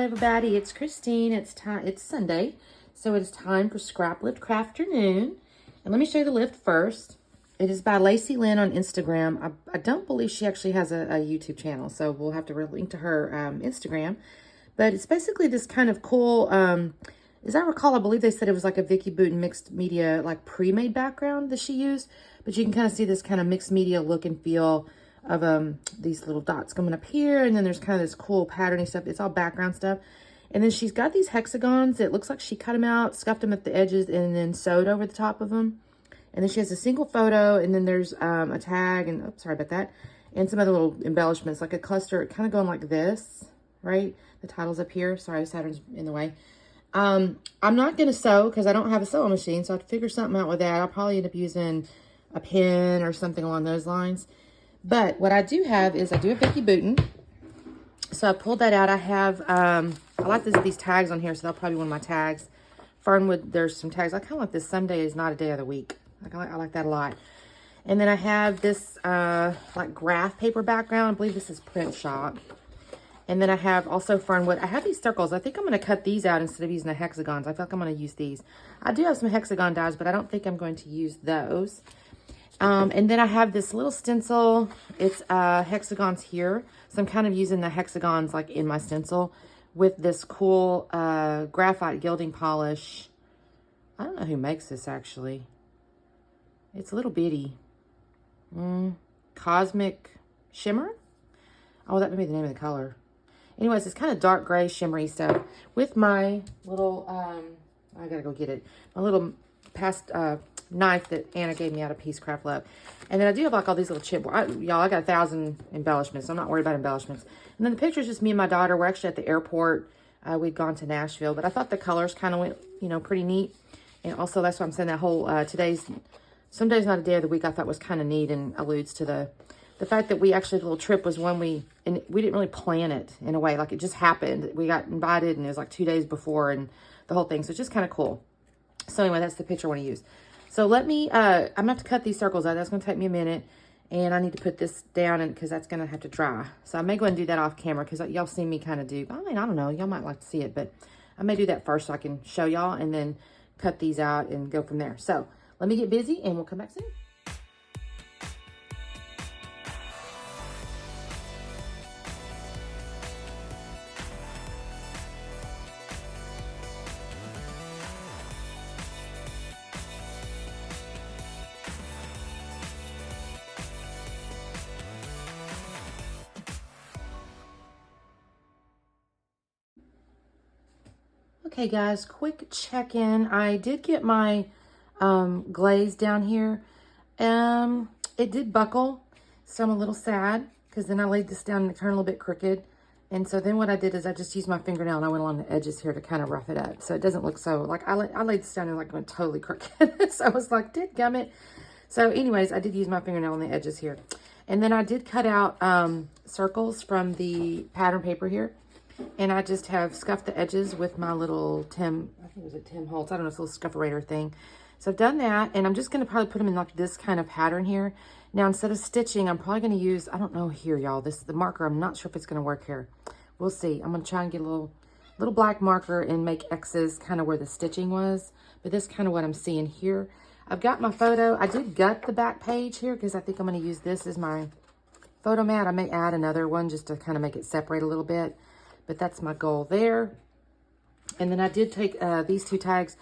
everybody, it's Christine. It's Sunday, so it is time for Scraplift Crafternoon. And let me show you the lift first. It is by Lacey Lynn on Instagram. I don't believe she actually has a YouTube channel, so we'll have to link to her Instagram. But it's basically this kind of cool, as I recall, I believe they said it was like a Vicky Booten mixed media, like pre-made background that she used. But you can kind of see this kind of mixed media look and feel of these little dots coming up here, and then there's kind of this cool patterny stuff. It's all background stuff. And then she's got these hexagons. It looks like she cut them out, scuffed them at the edges, and then sewed over the top of them. And then she has a single photo, and then there's a tag, and oops, sorry about that, and some other little embellishments, like a cluster, kind of going like this, right? The title's up here. Sorry, Saturn's in the way. I'm not going to sew because I don't have a sewing machine, so I have to figure something out with that. I'll probably end up using a pen or something along those lines. But what I do have is I do have Vicky Booten. So I pulled that out. I have, I like these tags on here, so that'll probably be one of my tags. Fernwood, there's some tags. I kind of like this Sunday is not a day of the week. I like that a lot. And then I have this like graph paper background. I believe this is Print Shop. And then I have also Fernwood. I have these circles. I think I'm going to cut these out instead of using the hexagons. I feel like I'm going to use these. I do have some hexagon dies, but I don't think I'm going to use those. And then I have this little stencil. It's hexagons here. So I'm kind of using the hexagons like in my stencil with this cool graphite gilding polish. I don't know who makes this actually. It's a little bitty. Cosmic Shimmer? Oh, that may be the name of the color. Anyways, it's kind of dark gray shimmery stuff with my little, I gotta go get it. My little past knife that Anna gave me out of Peace Craft Love. And then I do have like all these little chip, y'all, I got 1,000 embellishments. So I'm not worried about embellishments. And then the picture is just me and my daughter. We're actually at the airport. We'd gone to Nashville, but I thought the colors kind of went, you know, pretty neat. And also that's why I'm saying that whole, some days not a day of the week I thought was kind of neat and alludes to the fact that we actually, the little trip was one we didn't really plan it in a way. Like it just happened. We got invited and it was like 2 days before and the whole thing. So it's just kind of cool. So anyway, that's the picture I want to use. So let me, I'm going to have to cut these circles out. That's going to take me a minute. And I need to put this down and because that's going to have to dry. So I may go ahead and do that off camera because y'all see me kind of do. I mean, I don't know. Y'all might like to see it, but I may do that first so I can show y'all and then cut these out and go from there. So let me get busy and we'll come back soon. Okay guys, quick check-in. I did get my glaze down here. It did buckle, so I'm a little sad because then I laid this down and it turned a little bit crooked. And so then what I did is I just used my fingernail and I went along the edges here to kind of rough it up. So it doesn't look so, like I laid this down and like went totally crooked. So I was like, dadgummit. So anyways, I did use my fingernail on the edges here. And then I did cut out circles from the pattern paper here. And I just have scuffed the edges with my little I think it was a Tim Holtz, I don't know, it's a little scufferator thing. So I've done that, and I'm just going to probably put them in like this kind of pattern here. Now, instead of stitching, I'm probably going to use, I don't know here, y'all, this is the marker. I'm not sure if it's going to work here. We'll see. I'm going to try and get a little black marker and make X's kind of where the stitching was. But this is kind of what I'm seeing here. I've got my photo. I did gut the back page here because I think I'm going to use this as my photo mat. I may add another one just to kind of make it separate a little bit. But that's my goal there. And then I did take these two tags.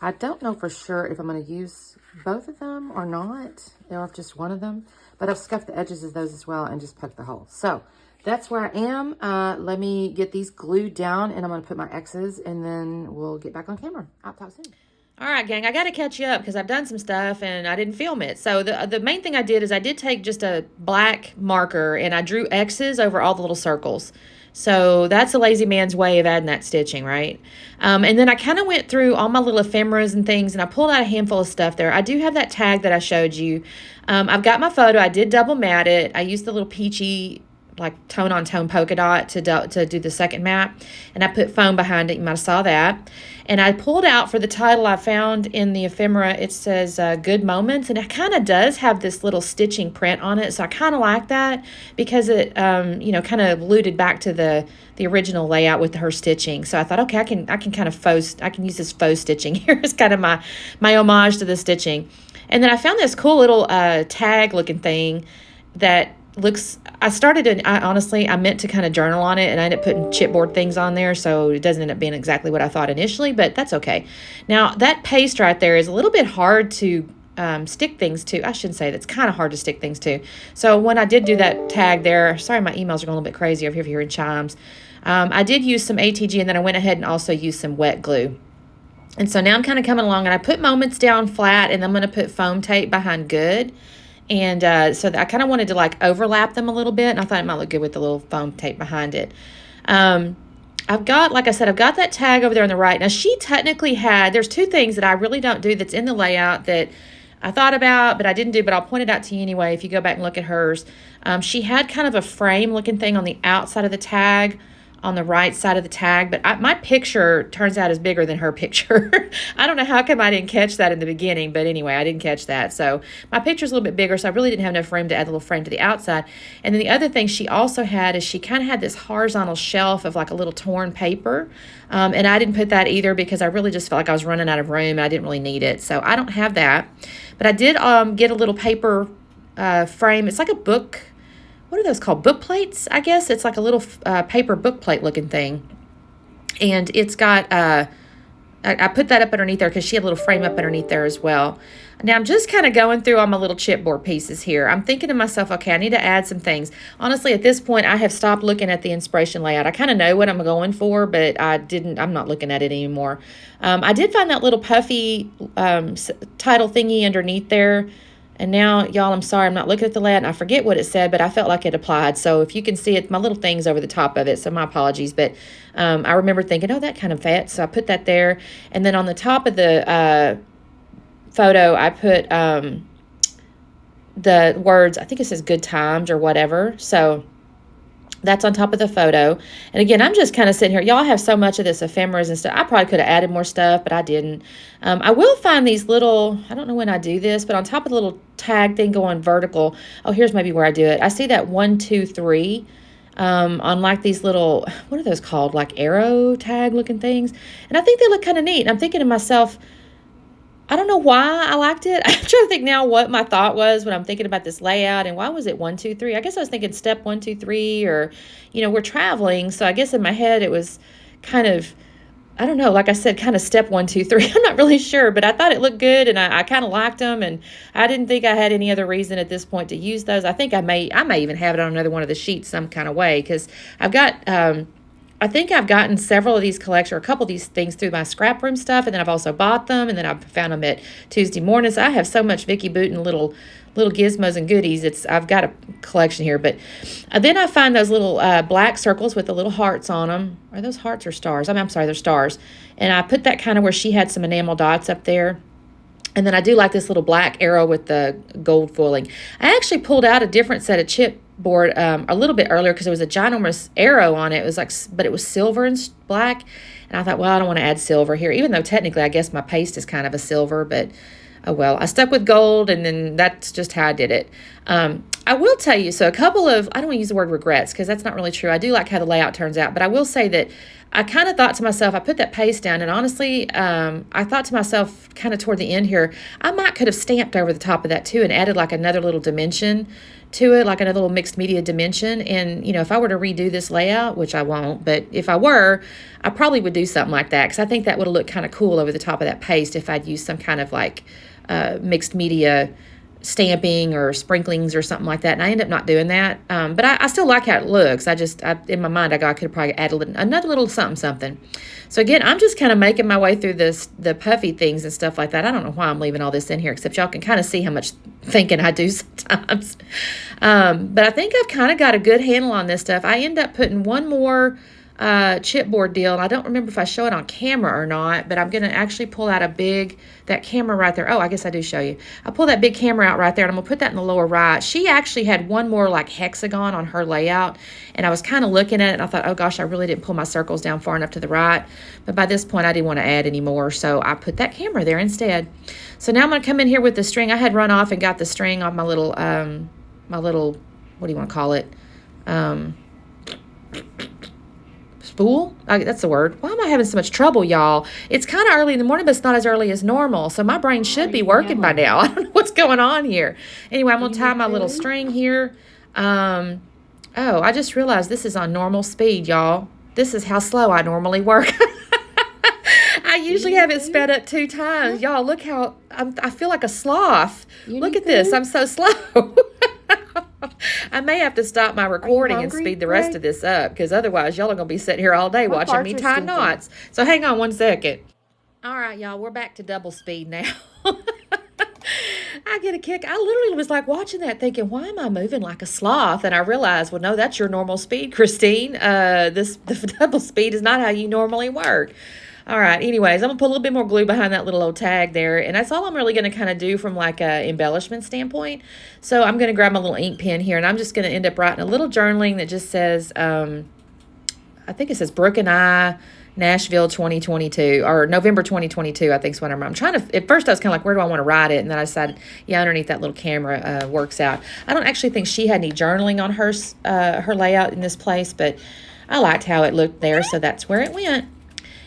I don't know for sure if I'm going to use both of them or not, or if just one of them. But I've scuffed the edges of those as well and just poked the hole. So that's where I am. Let me get these glued down and I'm going to put my X's and then we'll get back on camera. I'll talk soon. All right, gang, I got to catch you up because I've done some stuff and I didn't film it. So the main thing I did is I did take just a black marker and I drew X's over all the little circles. So that's a lazy man's way of adding that stitching, right? And then I kind of went through all my little ephemeras and things, and I pulled out a handful of stuff there. I do have that tag that I showed you. I've got my photo. I did double mat it. I used the little peachy like tone-on-tone polka dot to do the second map. And I put foam behind it. You might have saw that. And I pulled out for the title I found in the ephemera, it says Good Moments. And it kind of does have this little stitching print on it. So I kind of like that because it, kind of alluded back to the original layout with her stitching. So I thought, okay, I can kind of I can use this faux stitching here as kind of my homage to the stitching. And then I found this cool little tag looking thing that looks, I meant to kind of journal on it, and I ended up putting chipboard things on there, so it doesn't end up being exactly what I thought initially, but that's okay. Now, that paste right there is a little bit hard to stick things to. I shouldn't say that's kind of hard to stick things to. So when I did do that tag there, sorry, my emails are going a little bit crazy over here if you're hearing chimes. I did use some ATG, and then I went ahead and also used some wet glue. And so now I'm kind of coming along, and I put Moments down flat, and I'm going to put foam tape behind Good. And so I kind of wanted to like overlap them a little bit, and I thought it might look good with the little foam tape behind it. I've got, like I said, I've got that tag over there on the right. Now, she technically there's two things that I really don't do that's in the layout that I thought about, but I didn't do, but I'll point it out to you anyway if you go back and look at hers. She had kind of a frame-looking thing on the outside of the tag, on the right side of the tag, but my picture turns out is bigger than her picture. I don't know how come I didn't catch that in the beginning, but anyway, I didn't catch that. So my picture's a little bit bigger, so I really didn't have enough room to add the little frame to the outside. And then the other thing she also had is she kind of had this horizontal shelf of like a little torn paper, and I didn't put that either because I really just felt like I was running out of room and I didn't really need it. So I don't have that, but I did get a little paper frame. It's like a book. What are those called? Book plates, I guess. It's like a little paper book plate looking thing. And it's got, I put that up underneath there because she had a little frame up underneath there as well. Now I'm just kind of going through all my little chipboard pieces here. I'm thinking to myself, okay, I need to add some things. Honestly, at this point, I have stopped looking at the inspiration layout. I kind of know what I'm going for, but I'm not looking at it anymore. I did find that little puffy title thingy underneath there. And now, y'all, I'm sorry, I'm not looking at the layout, and I forget what it said, but I felt like it applied. So if you can see it, my little thing's over the top of it, so my apologies. But I remember thinking, oh, that kind of fat, so I put that there. And then on the top of the photo, I put the words, I think it says good times or whatever. So that's on top of the photo. And again, I'm just kind of sitting here. Y'all have so much of this ephemeras and stuff. I probably could have added more stuff, but I didn't. I will find these little, I don't know when I do this, but on top of the little tag thing going vertical. Oh, here's maybe where I do it. I see that 1, 2, 3 on like these little, what are those called? Like arrow tag looking things. And I think they look kind of neat. And I'm thinking to myself, I don't know why I liked it. I'm trying to think now what my thought was when I'm thinking about this layout and why was it 1, 2, 3? I guess I was thinking step 1, 2, 3, or, we're traveling. So I guess in my head it was kind of, I don't know, like I said, kind of step 1, 2, 3. I'm not really sure, but I thought it looked good and I kind of liked them. And I didn't think I had any other reason at this point to use those. I think I may even have it on another one of the sheets some kind of way because I've got, I think I've gotten several of these collections, or a couple of these things through my scrap room stuff, and then I've also bought them, and then I've found them at Tuesday mornings. I have so much Vicky Booten little gizmos and goodies. I've got a collection here, but then I find those little black circles with the little hearts on them. Are those hearts or stars? I'm sorry, they're stars. And I put that kind of where she had some enamel dots up there. And then I do like this little black arrow with the gold foiling. I actually pulled out a different set of chipboard a little bit earlier because there was a ginormous arrow on it. It was like, but it was silver and black. And I thought, well, I don't want to add silver here, even though technically I guess my paste is kind of a silver, but oh well. I stuck with gold, and then that's just how I did it. I will tell you, so a couple of, I don't want to use the word regrets because that's not really true. I do like how the layout turns out, but I will say that I kind of thought to myself, I put that paste down, and honestly, I thought to myself kind of toward the end here, I might could have stamped over the top of that too and added like another little dimension to it, like another little mixed media dimension. And, if I were to redo this layout, which I won't, but if I were, I probably would do something like that because I think that would have looked kind of cool over the top of that paste if I'd used some kind of like mixed media stamping or sprinklings or something like that, and I end up not doing that. But I still like how it looks. In my mind, I could probably add another little something. So again, I'm just kind of making my way through the puffy things and stuff like that. I don't know why I'm leaving all this in here, except y'all can kind of see how much thinking I do sometimes. But I think I've kind of got a good handle on this stuff. I end up putting one more chipboard deal, and I don't remember if I show it on camera or not, but I'm going to actually pull out that camera right there. Oh, I guess I do show you. I pull that big camera out right there, and I'm going to put that in the lower right. She actually had one more like hexagon on her layout, and I was kind of looking at it, and I thought, oh gosh, I really didn't pull my circles down far enough to the right, but by this point I didn't want to add any more, so I put that camera there instead. So now I'm going to come in here with the string. I had run off and got the string on my little, what do you want to call it? Spool? That's the word. Why am I having so much trouble, y'all? It's kind of early in the morning, but it's not as early as normal. So my brain should be working by now. I don't know what's going on here. Anyway, I'm going to tie my little string here. Oh, I just realized this is on normal speed, y'all. This is how slow I normally work. I usually have it sped up 2 times. Y'all, look how I feel like a sloth. Look at this. I'm so slow. I may have to stop my recording and speed the rest of this up, because otherwise y'all are going to be sitting here all day watching me tie knots. So hang on 1 second. All right, y'all, we're back to double speed now. I get a kick. I literally was like watching that thinking, why am I moving like a sloth? And I realized, well, no, that's your normal speed, Christine. The double speed is not how you normally work. All right, anyways, I'm going to put a little bit more glue behind that little old tag there, and that's all I'm really going to kind of do from like a embellishment standpoint. So I'm going to grab my little ink pen here, and I'm just going to end up writing a little journaling that just says, I think it says Brooke and I, Nashville 2022, or November 2022, I think is what I'm trying to, at first I was kind of like, where do I want to write it? And then I decided, yeah, underneath that little camera works out. I don't actually think she had any journaling on her layout in this place, but I liked how it looked there, so that's where it went.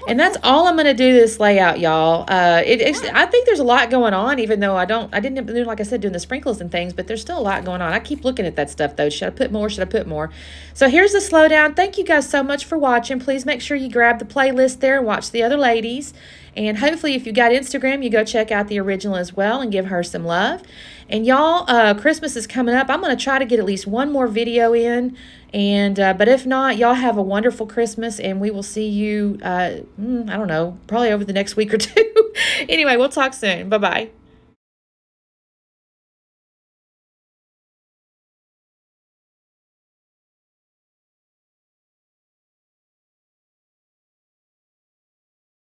And that's all I'm going to do this layout, y'all. I think there's a lot going on, even though I didn't do, like I said, doing the sprinkles and things, but there's still a lot going on. I keep looking at that stuff, though. Should I put more? Should I put more? So here's the slowdown. Thank you guys so much for watching. Please make sure you grab the playlist there and watch the other ladies. And hopefully, if you got Instagram, you go check out the original as well and give her some love. And y'all, Christmas is coming up. I'm going to try to get at least one more video in. And but if not, y'all have a wonderful Christmas, and we will see you, I don't know, probably over the next week or two. Anyway, we'll talk soon. Bye-bye.